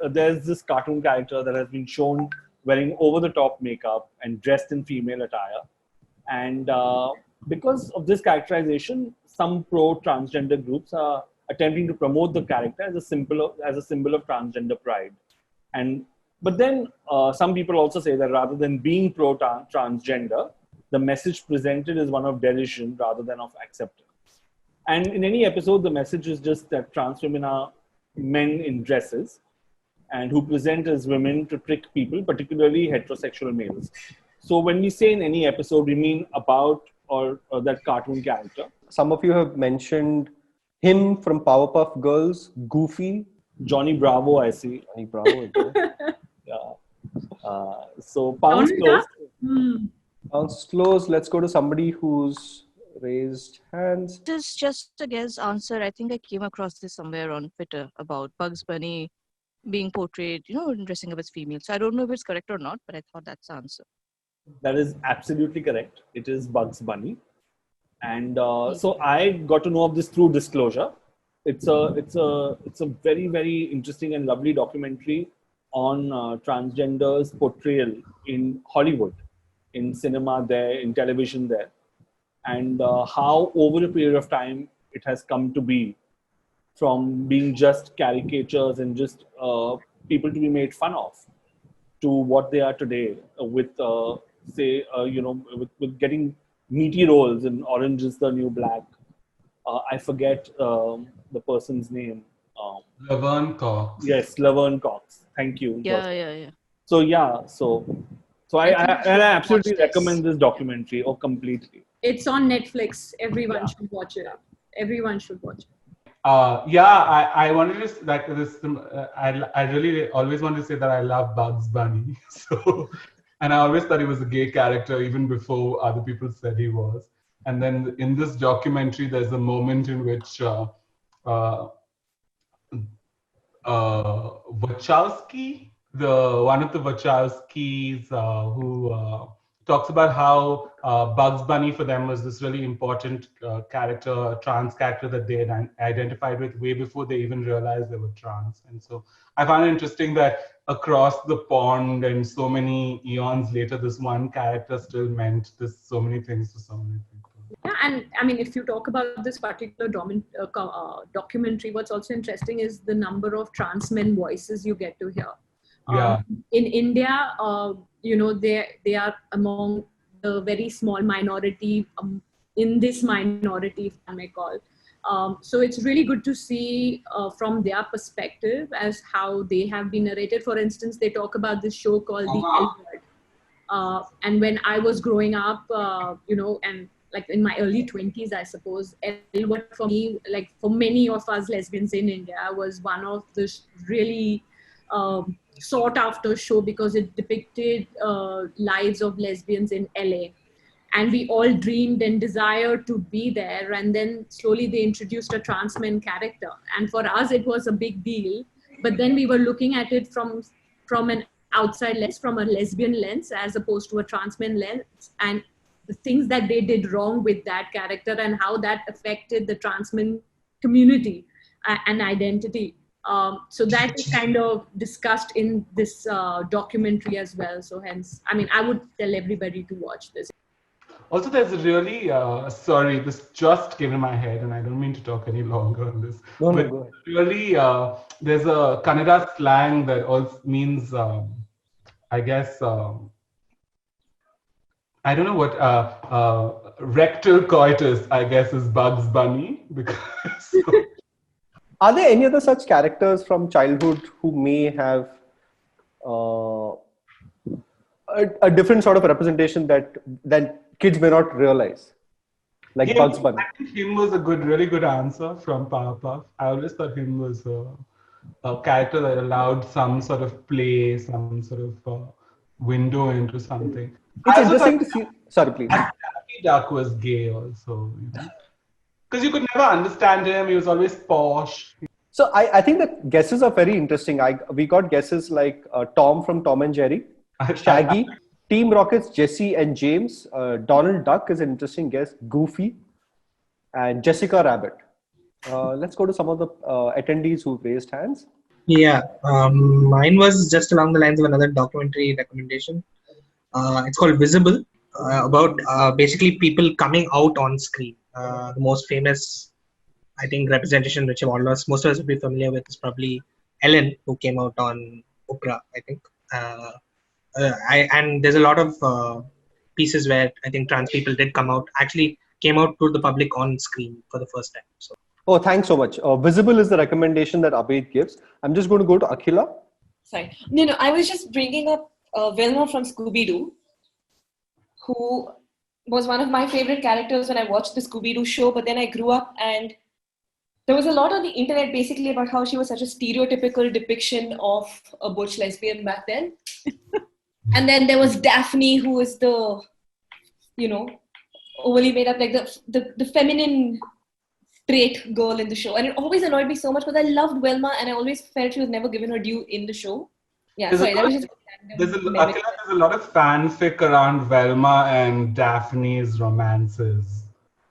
there's this cartoon character that has been shown wearing over-the-top makeup and dressed in female attire. And because of this characterization, some pro-transgender groups are attempting to promote the character as a symbol of transgender pride. But then some people also say that rather than being pro-transgender, the message presented is one of derision rather than of acceptance. And in any episode, the message is just that trans women are men in dresses and who present as women to trick people, particularly heterosexual males. So when we say in any episode, we mean about or that cartoon character. Some of you have mentioned him from Powerpuff Girls, Goofy. Johnny Bravo, I see. Johnny Bravo. Yeah. So Pounds Close. Pounds Close. Let's go to somebody who's raised hands. This is just a guess answer. I think I came across this somewhere on Twitter about Bugs Bunny being portrayed, dressing up as female. So I don't know if it's correct or not, but I thought that's the answer. That is absolutely correct. It is Bugs Bunny. And so I got to know of this through Disclosure. It's a very, very interesting and lovely documentary on transgenders' portrayal in Hollywood, in cinema there, in television there. And how over a period of time it has come to be, from being just caricatures and just people to be made fun of, to what they are today with, with getting meaty roles in Orange is the New Black. I forget the person's name. Laverne Cox. Yes, Laverne Cox. Thank you. Yeah. So I absolutely recommend this documentary completely. It's on Netflix. Everyone should watch it. Everyone should watch it. I wanted to like this. I really always wanted to say that I love Bugs Bunny. So, and I always thought he was a gay character even before other people said he was. And then in this documentary, there's a moment in which Wachowski, one of the Wachowskis, who talks about how Bugs Bunny for them was this really important character, a trans character that they had identified with way before they even realized they were trans. And so I find it interesting that across the pond and so many eons later, this one character still meant so many things to so many people. Yeah, and I mean, if you talk about this particular documentary, what's also interesting is the number of trans men voices you get to hear. In India, they are among the very small minority in this minority, if I may call. So it's really good to see from their perspective as how they have been narrated. For instance, they talk about this show called The L Word. And when I was growing up, and like in my early 20s, I suppose, L Word for me, like for many of us lesbians in India, was one of the really sought after show because it depicted lives of lesbians in LA. And we all dreamed and desired to be there. And then slowly they introduced a trans man character. And for us, it was a big deal. But then we were looking at it from an outside lens, from a lesbian lens, as opposed to a trans man lens. And the things that they did wrong with that character and how that affected the trans man community and identity. So that is kind of discussed in this documentary as well. So hence, I mean, I would tell everybody to watch this. Also, there's a really, sorry, this just came in my head and I don't mean to talk any longer on this. No, but go ahead. Really, there's a Kannada slang that also means, I guess, I don't know what, rectal coitus, I guess, is Bugs Bunny. Because Are there any other such characters from childhood who may have a different sort of representation that kids may not realize? Like Bugs Bunny. I think him was a really good answer from Powerpuff. I always thought him was a character that allowed some sort of play, some sort of window into something. It's interesting to see. Sorry, please. Daffy Duck was gay also. Because you could never understand him. He was always posh. So I think the guesses are very interesting. We got guesses like Tom from Tom and Jerry, Shaggy, Team Rockets, Jesse and James, Donald Duck is an interesting guess, Goofy, and Jessica Rabbit. Let's go to some of the attendees who've raised hands. Yeah, mine was just along the lines of another documentary recommendation. It's called Visible, about basically people coming out on screen. The most famous, I think, representation which most of us will be familiar with is probably Ellen, who came out on Oprah, I think. And there's a lot of pieces where I think trans people did actually came out to the public on screen for the first time. So. Oh, thanks so much. Visible is the recommendation that Abid gives. I'm just going to go to Akhila. Sorry. No, I was just bringing up Velma from Scooby-Doo, who was one of my favorite characters when I watched the Scooby-Doo show, but then I grew up and there was a lot on the internet basically about how she was such a stereotypical depiction of a butch lesbian back then. And then there was Daphne, who was the, overly made up, like the feminine straight girl in the show. And it always annoyed me so much because I loved Velma and I always felt she was never given her due in the show. Yeah, There's sorry, a that lot, was just there's a lot of fanfic around Velma and Daphne's romances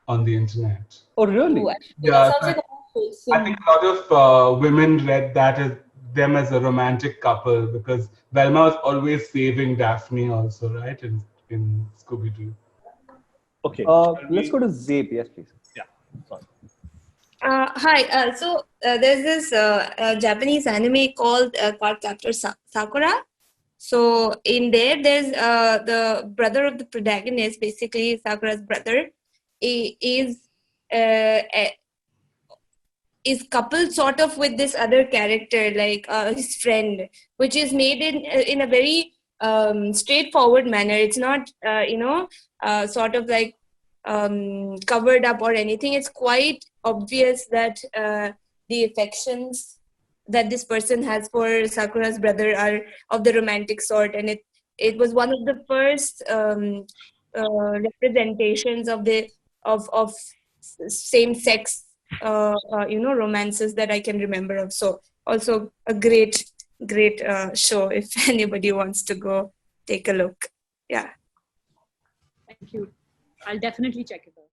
on the internet. Oh, really? Ooh, Yeah, that sounds like a wholesome. I think a lot of women read that as them as a romantic couple because Velma was always saving Daphne also, right? In Scooby-Doo. Okay. Let's go to Zabe. Yes, please. Yeah. Sorry. Hi. So there's this Japanese anime called Capture Sakura. So in there's the brother of the protagonist, basically Sakura's brother, is coupled sort of with this other character, like his friend, which is made in a very straightforward manner. It's not sort of like covered up or anything. It's quite obvious that the affections that this person has for Sakura's brother are of the romantic sort, and it was one of the first representations of same sex romances that I can remember of. So also a great show if anybody wants to go take a look. Yeah. Thank you. I'll definitely check it out.